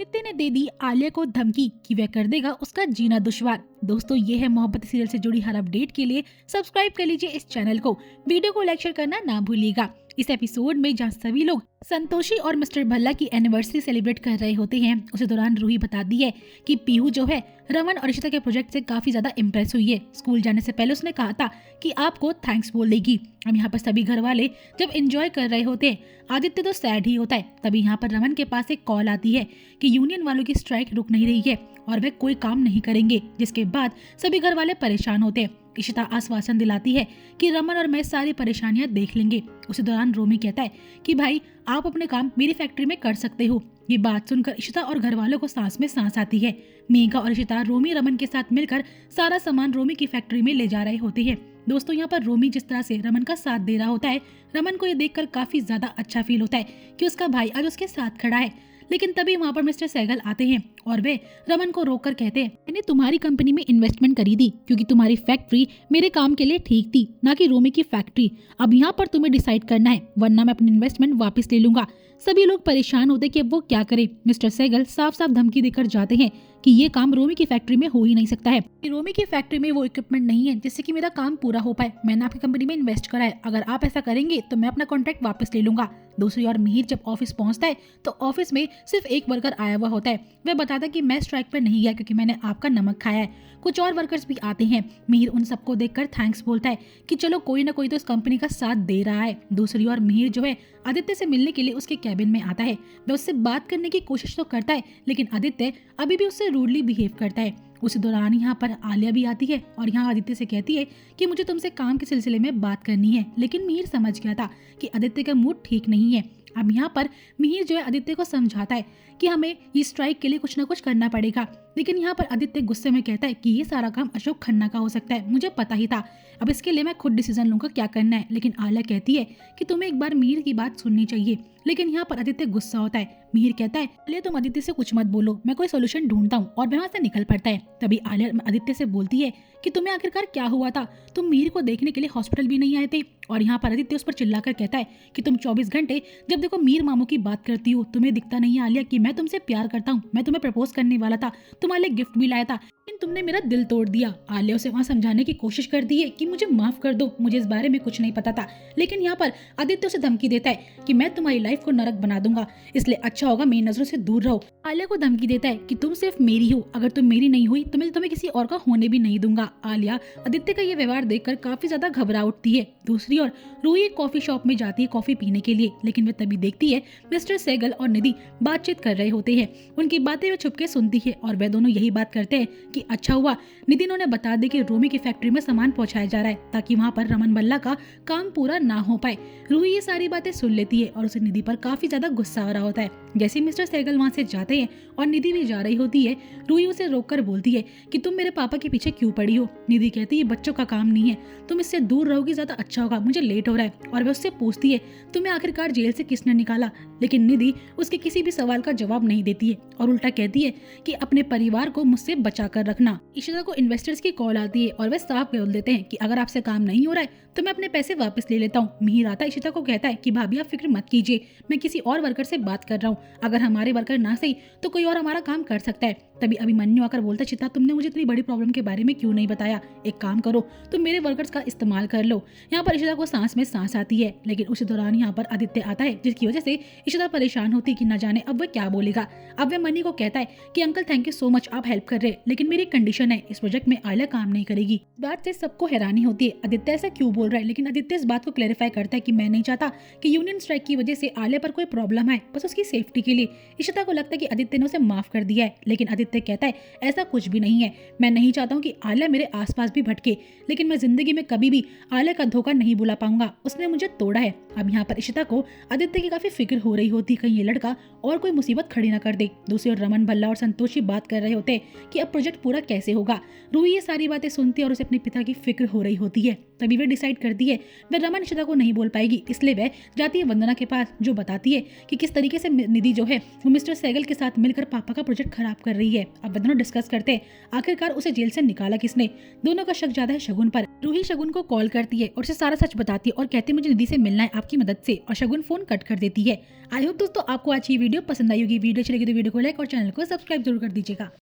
नित्य ने दे दी आलिया को धमकी कि वह कर देगा उसका जीना दुश्वार। दोस्तों, ये है मोहब्बत सीरियल से जुड़ी हर अपडेट के लिए सब्सक्राइब कर लीजिए इस चैनल को। वीडियो को लाइक शेयर करना ना भूलिएगा। इस एपिसोड में जहां सभी लोग संतोषी और मिस्टर भल्ला की एनिवर्सरी सेलिब्रेट कर रहे होते हैं, उसी दौरान रूही बताती है कि पीहू जो है रमन और इशिता के प्रोजेक्ट से काफी ज्यादा इम्प्रेस हुई है। स्कूल जाने से पहले उसने कहा था कि आपको थैंक्स बोल देगी। अब यहाँ पर सभी घर वाले जब एंजॉय कर रहे होते हैं, आदित्य तो सैड ही होता है। तभी यहाँ पर रमन के पास एक कॉल आती है कि यूनियन वालों की स्ट्राइक रुक नहीं रही है और वे कोई काम नहीं करेंगे, जिसके बाद सभी घर वाले परेशान होते हैं। इशिता आश्वासन दिलाती है कि रमन और मैं सारी परेशानियां देख लेंगे। उसी दौरान रोमी कहता है कि भाई आप अपने काम मेरी फैक्ट्री में कर सकते हो। ये बात सुनकर इशिता और घर वालों को सांस में सांस आती है। मेघा और इशिता रोमी रमन के साथ मिलकर सारा सामान रोमी की फैक्ट्री में ले जा रहे होते हैं। दोस्तों, यहाँ पर रोमी जिस तरह से रमन का साथ दे रहा होता है, रमन को ये देखकर काफी ज्यादा अच्छा फील होता है कि उसका भाई आज उसके साथ खड़ा है। लेकिन तभी वहाँ पर मिस्टर सहगल आते हैं और वे रमन को रोककर कहते हैं, मैंने तुम्हारी कंपनी में इन्वेस्टमेंट करी थी क्योंकि तुम्हारी फैक्ट्री मेरे काम के लिए ठीक थी, ना कि रोमी की फैक्ट्री। अब यहाँ पर तुम्हें डिसाइड करना है, वरना मैं अपनी इन्वेस्टमेंट वापस ले लूंगा। सभी लोग परेशान होते कि अब वो क्या करे। मिस्टर सहगल साफ साफ धमकी देकर जाते हैं कि ये काम रोमी की फैक्ट्री में हो ही नहीं सकता है। रोमी की फैक्ट्री में वो इक्विपमेंट नहीं है जिससे कि मेरा काम पूरा हो पाए। मैंने आपकी कंपनी में इन्वेस्ट करा है, अगर आप ऐसा करेंगे तो मैं अपना कॉन्ट्रैक्ट वापस ले लूंगा। दूसरी ओर मिहिर जब ऑफिस पहुंचता है तो ऑफिस में सिर्फ एक वर्कर आया हुआ होता है। वह बताता है कि मैं स्ट्राइक पर नहीं गया क्योंकि मैंने आपका नमक खाया है। कुछ और वर्कर्स भी आते हैं। मिहिर उन सबको देखकर थैंक्स बोलता है कि चलो कोई ना कोई तो इस कंपनी का साथ दे रहा है। दूसरी ओर मिहिर जो है आदित्य से मिलने के लिए उसके कैबिन में आता है। वह उससे बात करने की कोशिश तो करता है, लेकिन आदित्य अभी भी उससे रूडली बिहेव करता है। उसी दौरान यहाँ पर आलिया भी आती है और यहाँ आदित्य से कहती है कि मुझे तुमसे काम के सिलसिले में बात करनी है। लेकिन मिहिर समझ गया था कि आदित्य का मूड ठीक नहीं है। अब यहाँ पर मिहिर जो है आदित्य को समझाता है कि हमें ये स्ट्राइक के लिए कुछ ना कुछ करना पड़ेगा। लेकिन यहाँ पर आदित्य गुस्से में कहता है कि ये सारा काम अशोक खन्ना का हो सकता है, मुझे पता ही था। अब इसके लिए मैं खुद डिसीजन लूंगा क्या करना है। लेकिन आलिया कहती है कि तुम्हें एक बार मिहिर की बात सुननी चाहिए। लेकिन यहाँ पर आदित्य गुस्सा होता है। मिहिर कहता है, आलिया तुम आदित्य से कुछ मत बोलो, मैं कोई सोल्यूशन ढूंढता हूँ, और वहाँ से निकल पड़ता है। तभी आलिया आदित्य से बोलती है कि तुम्हें आखिरकार क्या हुआ था, तुम मिहिर को देखने के लिए हॉस्पिटल भी नहीं आए थे। और यहाँ पर आदित्य उस पर चिल्लाकर कहता है कि तुम 24 घंटे जब देखो मिहिर मामू की बात करती हो, तुम्हें दिखता नहीं है आलिया कि मैं तुमसे प्यार करता हूँ, मैं तुम्हें प्रपोज करने वाला था, तुम्हारे लिए गिफ्ट भी लाया था, लेकिन तुमने मेरा दिल तोड़ दिया। आलिया उसे वहाँ समझाने की कोशिश करती है कि मुझे माफ कर दो, मुझे इस बारे में कुछ नहीं पता था। लेकिन यहाँ पर आदित्य उसे धमकी देता है कि मैं तुम्हारी लाइफ को नरक बना दूंगा, इसलिए अच्छा होगा मेरी नजरों से दूर रहो। आलिया को धमकी देता है कि तुम सिर्फ मेरी हो, अगर तुम मेरी नहीं हुई तो मैं तुम्हें किसी और का होने भी नहीं दूंगा। आलिया आदित्य का ये व्यवहार देखकर काफी ज्यादा घबरा उठती है। दूसरी ओर रूही एक कॉफी शॉप में जाती है कॉफी पीने के लिए, लेकिन वह तभी देखती है मिस्टर सहगल और निधि बातचीत कर रहे होते हैं। उनकी बातें वह छुपके सुनती है और वह दोनों यही बात करते हैं कि अच्छा हुआ निधि ने बता दी कि रोमी की फैक्ट्री में सामान पहुंचाया जा रहा है ताकि वहाँ पर रमन भल्ला का काम पूरा ना हो पाए। रूही ये सारी बातें सुन लेती है और उसे निधि पर काफी ज्यादा गुस्सा आ रहा होता है। जैसे मिस्टर सहगल वहाँ से जाते हैं और निधि भी जा रही होती है, रूही उसे रोककर बोलती है कि तुम मेरे पापा के पीछे क्यों पड़ी हो। निधि कहती है बच्चों का काम नहीं है, तुम इससे दूर रहोगी ज्यादा अच्छा होगा, मुझे लेट हो रहा है। और वह उससे पूछती है तुम्हें आखिरकार जेल से किसने निकाला। लेकिन निधि उसके किसी भी सवाल का जवाब नहीं देती है और उल्टा कहती है कि अपने परिवार को मुझसे बचा कर रखना। इशिता को इन्वेस्टर्स की कॉल आती है और वे साफ बोल देते हैं कि अगर आपसे काम नहीं हो रहा है तो मैं अपने पैसे वापस ले लेता हूँ। मिहिर आता इशिता को कहता है कि भाभी आप फिक्र मत कीजिए, मैं किसी और वर्कर से बात कर रहा हूँ, अगर हमारे वर्कर ना सही तो कोई और हमारा काम कर सकता है। तभी अभिमन्यु आकर बोलता चिता तुमने मुझे इतनी बड़ी प्रॉब्लम के बारे में क्यों नहीं बताया, एक काम करो तुम मेरे वर्कर्स का इस्तेमाल कर लो। यहाँ पर इशिता को सांस में सांस आती है। लेकिन उसी दौरान यहाँ पर आदित्य आता है जिसकी वजह से इशिता परेशान होती कि न जाने अब वह क्या बोलेगा। अब वह मनी को कहता है कि uncle thank you so much, आप हेल्प कर रहे हैं, लेकिन मेरी कंडीशन है, इस प्रोजेक्ट में आलिया काम नहीं करेगी। इस बात से सबको हैरानी होती है आदित्य ऐसा क्यों बोल रहा है। लेकिन आदित्य इस बात को क्लैरिफाई करता है कि मैं नहीं चाहता कि यूनियन स्ट्राइक की वजह से आलिया पर कोई प्रॉब्लम आए, बस उसकी सेफ्टी के लिए। इशिता को लगता है कि आदित्य ने उसे माफ कर दिया है, लेकिन आदित्य कहता है ऐसा कुछ भी नहीं है, मैं नहीं चाहता हूँ कि आलिया मेरे आसपास भी भटके, लेकिन मैं जिंदगी में कभी भी आलिया का धोखा नहीं बुला पाऊंगा, उसने मुझे तोड़ा है। अब यहाँ पर इशिता को आदित्य की काफी फिक्र हो रही होती कहीं ये लड़का और कोई मुसीबत खड़ी ना कर दे। दूसरी ओर रमन भल्ला और संतोषी बात कर रहे होते कि अब प्रोजेक्ट पूरा कैसे होगा। रूही ये सारी बातें सुनती है और उसे अपने पिता की फिक्र हो रही होती है। तभी वह डिसाइड करती है वह रमन इशिता को नहीं बोल पाएगी, इसलिए वह जाती है वंदना के पास, जो बताती है कि किस तरीके से निधि जो है वो मिस्टर सहगल के साथ मिलकर पापा का प्रोजेक्ट खराब कर रही है। है। अब दोनों डिस्कस करते हैं आखिरकार उसे जेल से निकाला किसने। दोनों का शक ज्यादा है शगुन पर। रूही शगुन को कॉल करती है और उसे सारा सच बताती है और कहती है मुझे निधि से मिलना है आपकी मदद से, और शगुन फोन कट कर देती है। आई होप दोस्तों आपको आज ये वीडियो पसंद आई होगी। वीडियो अच्छी लगी तो वीडियो को लाइक और चैनल को सब्सक्राइब जरूर कर दीजिएगा।